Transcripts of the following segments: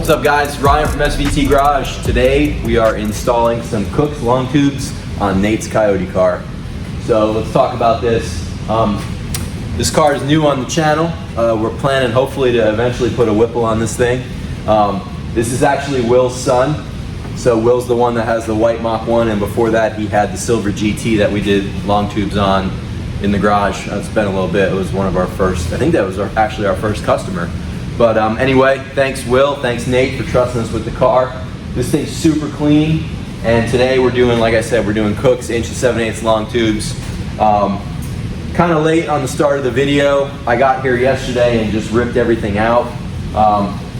What's up guys, Ryan from SVT Garage. Today we are installing some Kooks Long tubes on Nate's Coyote car. So let's talk about this. This car is new on the channel. We're planning hopefully to eventually put a Whipple on this thing. This is actually Will's son. So Will's the one that has the white Mach 1, and before that he had the silver GT that we did long tubes on in the garage. It's been a little bit. It was one of our first, I think that was actually our first customer. But anyway, thanks Will, thanks Nate for trusting us with the car. This thing's super clean, and today we're doing, like I said, we're doing Kooks 1 7/8 long tubes. Kind of late on the start of the video. I got here yesterday and just ripped everything out.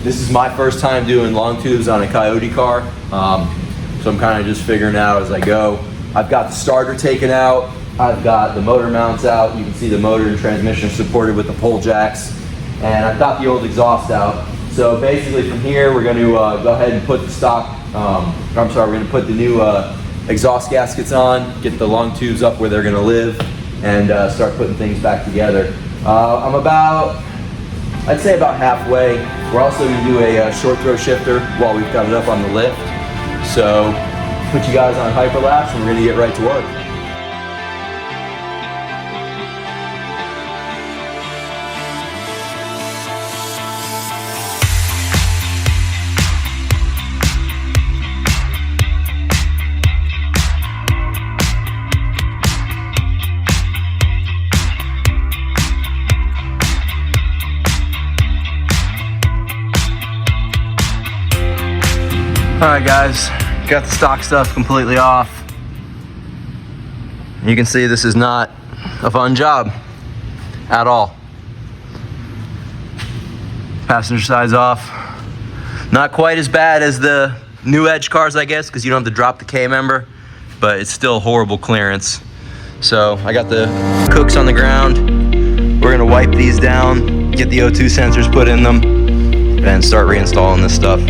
This is my first time doing long tubes on a Coyote car, so I'm kind of just figuring out as I go. I've got the starter taken out, I've got the motor mounts out. You can see the motor and transmission supported with the pole jacks, and I've got the old exhaust out. So basically from here we're going to go ahead and put the stock, we're going to put the new exhaust gaskets on, get the long tubes up where they're going to live, and start putting things back together. I'm about, I'd say about halfway. We're also going to do a short throw shifter while we've got it up on the lift. So put you guys on hyperlapse and we're going to get right to work. Alright guys, got the stock stuff completely off. You can see this is not a fun job at all. Passenger side's off. Not quite as bad as the new Edge cars, I guess, because you don't have to drop the K member, but it's still horrible clearance. So I got the Kooks on the ground. We're gonna wipe these down, get the O2 sensors put in them, and start reinstalling this stuff.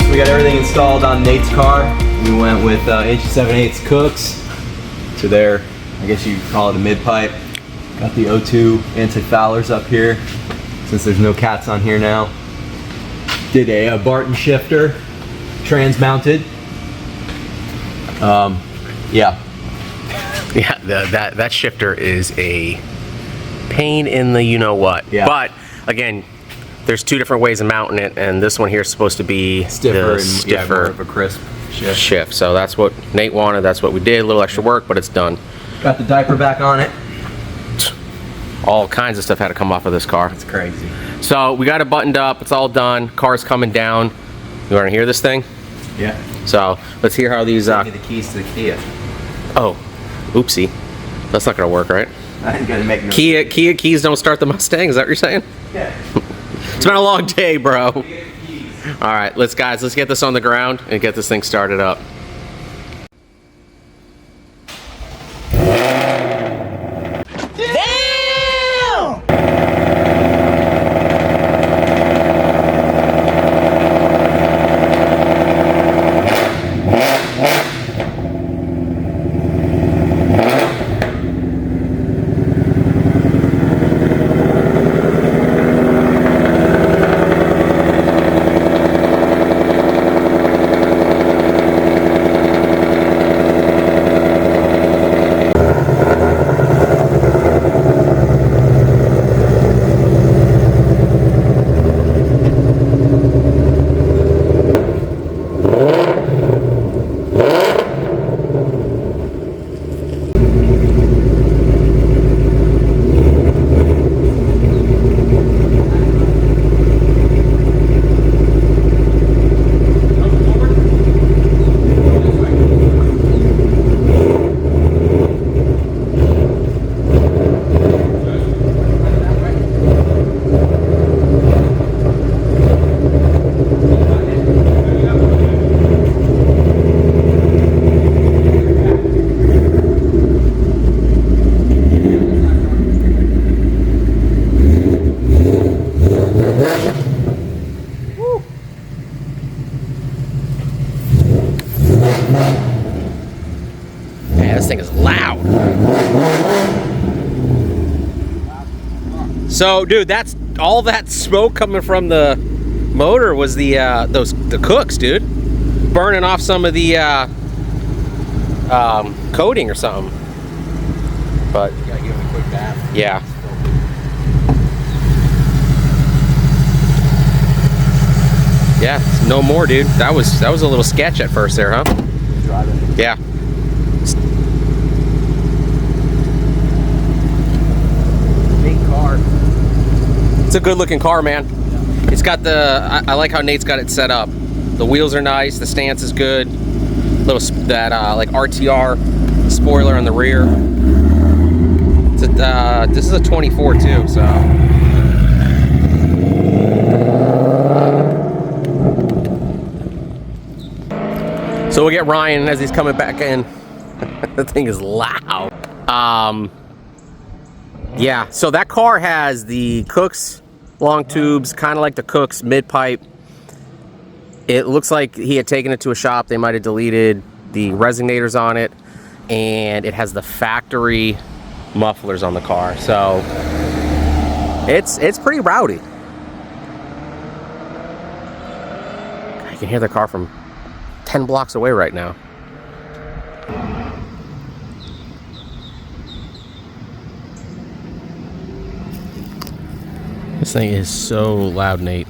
We got everything installed on Nate's car. We went with 1 7/8 Kooks to their, I guess you call it a mid pipe. Got the O2 anti-foulers up here, since there's no cats on here now. Did a Barton Shifter, trans mounted. Yeah. Yeah, that shifter is a pain in the you-know-what. Yeah. But, again, there's two different ways of mounting it, and this one here is supposed to be stiffer and yeah, more of a crisp shift. So that's what Nate wanted, that's what we did. A little extra work, but it's done. Got the diaper back on it. All kinds of stuff had to come off of this car. It's crazy. So we got it buttoned up, it's all done, car's coming down. You want to hear this thing? Yeah. So let's hear how these... Give me the keys to the Kia. Oh, oopsie. That's not going to work, right? I ain't gonna make no Kia keys don't start the Mustang, is that what you're saying? Yeah. It's been a long day, bro. All right, let's get this on the ground and get this thing started up. Man, this thing is loud. So, dude, that's all that smoke coming from the motor was the Kooks, dude, burning off some of the coating or something. But You gotta give him a quick bath. yeah. Yeah, no more, dude. That was a little sketch at first there, huh? Driving. Yeah. Big car. It's a good looking car, man. It's got the, I like how Nate's got it set up. The wheels are nice, the stance is good. Little, like RTR spoiler on the rear. It's a, this is a 24 too, so. So we'll get Ryan as he's coming back in. That thing is loud. Yeah, so that car has the Kooks long tubes, kind of like the Kooks mid-pipe. It looks like he had taken it to a shop. They might have deleted the resonators on it. And it has the factory mufflers on the car. So it's pretty rowdy. I can hear the car from 10 blocks away right now. This thing is so loud, Nate.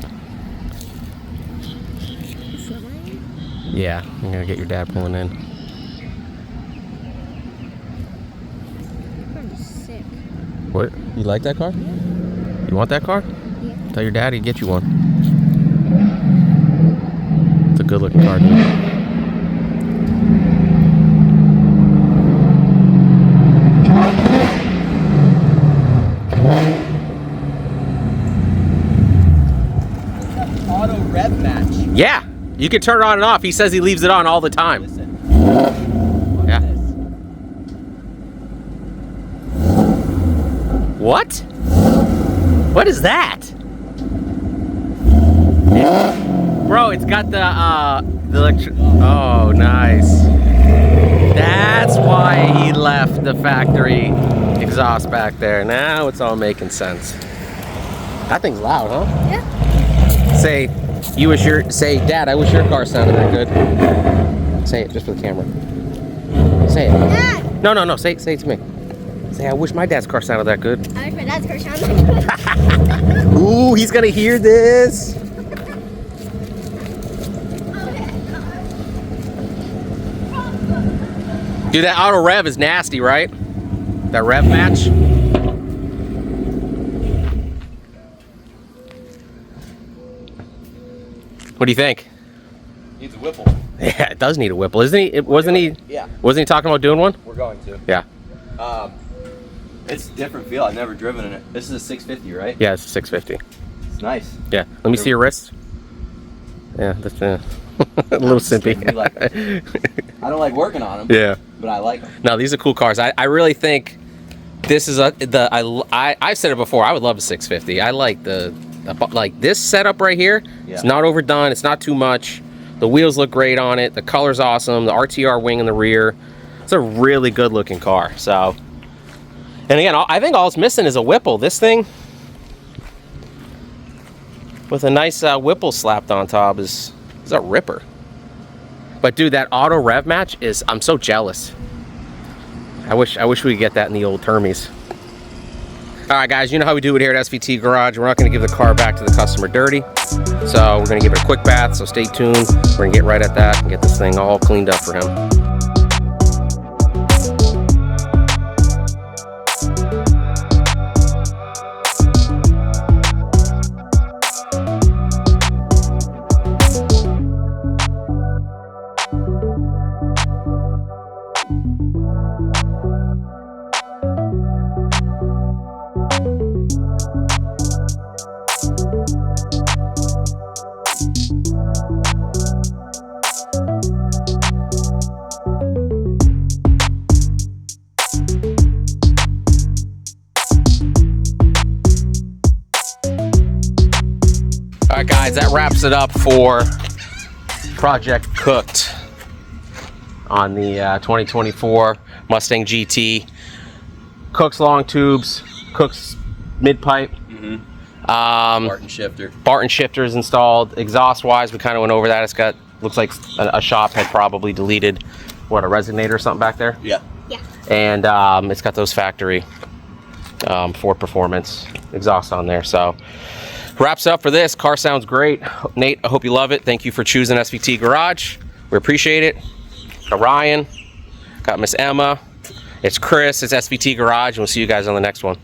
Yeah, I'm gonna get your dad pulling in. I'm sick. What? You like that car? You want that car? Yeah. Tell your daddy to get you one. It's a good looking car, dude. Auto rev match. Yeah, you can turn it on and off. He says he leaves it on all the time. Listen. Yeah. What? What is that? Bro, it's got the electric. Oh, nice. That's why he left the factory exhaust back there. Now it's all making sense. That thing's loud, huh? Yeah. Say, say, Dad, I wish your car sounded that good. Say it just for the camera. Say it. Dad! No, say it to me. Say, I wish my dad's car sounded that good. I wish my dad's car sounded that good. Ooh, he's gonna hear this. Dude, that auto rev is nasty, right? That rev match. What do you think? Needs a Whipple. Yeah, it does need a Whipple, isn't he? Wasn't he? Yeah. Wasn't he talking about doing one? We're going to. Yeah. It's a different feel. I've never driven in it. This is a 650, right? Yeah, it's a 650. It's nice. Yeah. Let me see your wrist. Yeah, that's a little simpy. I don't like working on them. Yeah. But I like them. No, these are cool cars. I really think this is I've said it before. I would love a 650. I like like this setup right here. Yeah. It's not overdone. It's not too much. The wheels look great on it. The color's awesome. The RTR wing in the rear. It's a really good looking car. So, and again, I think all it's missing is a Whipple. This thing with a nice Whipple slapped on top is a ripper. But dude, that auto rev match is, I'm so jealous. I wish we could get that in the old Termies. All right, guys, you know how we do it here at SVT Garage. We're not going to give the car back to the customer dirty. So we're going to give it a quick bath, so stay tuned. We're going to get right at that and get this thing all cleaned up for him. All right, guys, that wraps it up for Project Cooked. on the 2024 Mustang GT. Kooks long tubes, Kooks mid pipe. Barton Shifter. Barton Shifter is installed. Exhaust wise, we kind of went over that. It's got, looks like a shop had probably deleted, what, a resonator or something back there? Yeah. Yeah. And it's got those factory Ford Performance exhaust on there. So wraps up for this. Car sounds great. Nate, I hope you love it. Thank you for choosing SVT Garage. We appreciate it. Got Ryan, got Miss Emma. It's Chris. It's SVT Garage, and we'll see you guys on the next one.